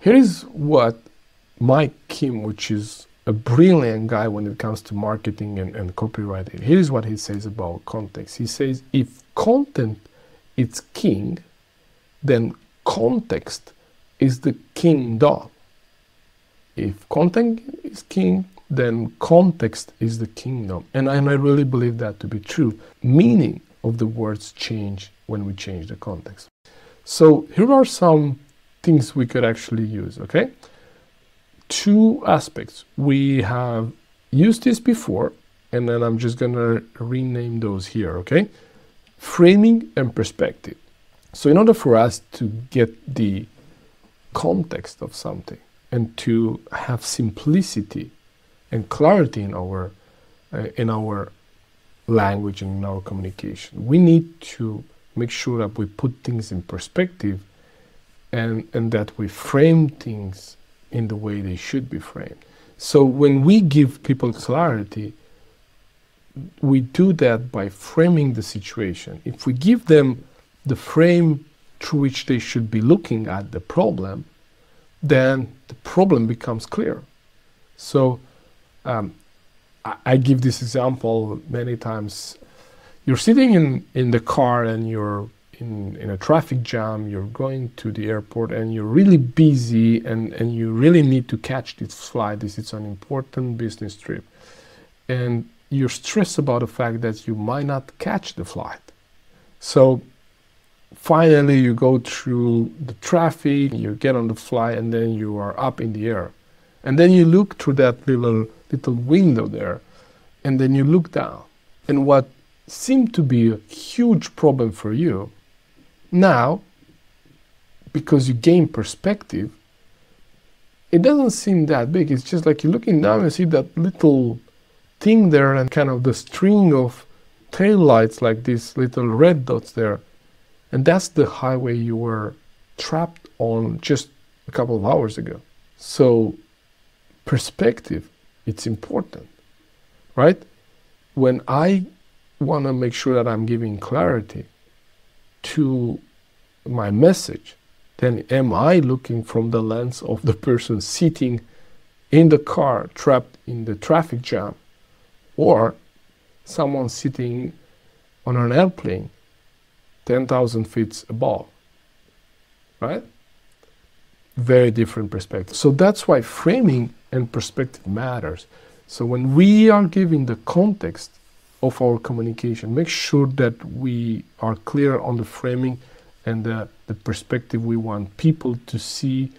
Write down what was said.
Here is what Mike Kim, which is a brilliant guy when it comes to marketing and copywriting, here's what he says about context. He says, if content is king, then context is the kingdom. If content is king, then context is the kingdom. And I really believe that to be true. Meaning of the words change when we change the context. So here are some things we could actually use, okay? Two aspects. We have used this before, and then I'm just gonna rename those here, okay? Framing and perspective. So in order for us to get the context of something and to have simplicity and clarity in our language and in our communication, we need to make sure that we put things in perspective and that we frame things in the way they should be framed. So when we give people clarity, we do that by framing the situation. If we give them the frame through which they should be looking at the problem, then the problem becomes clear. So I give this example many times. You're sitting in the car and you're in a traffic jam, you're going to the airport and you're really busy and you really need to catch this flight. This is an important business trip. And you're stressed about the fact that you might not catch the flight. So finally you go through the traffic, you get on the flight, and then you are up in the air. And then you look through that little window there, and then you look down. And what seemed to be a huge problem for you, now, because you gain perspective, it doesn't seem that big. It's just like you're looking down and see that little thing there and kind of the string of tail lights, like these little red dots there. And that's the highway you were trapped on just a couple of hours ago. So perspective, it's important, right? When I want to make sure that I'm giving clarity to my message, then am I looking from the lens of the person sitting in the car trapped in the traffic jam, or someone sitting on an airplane 10,000 feet above, right? Very different perspective. So that's why framing and perspective matters. So when we are giving the context of our communication, make sure that we are clear on the framing and the perspective we want people to see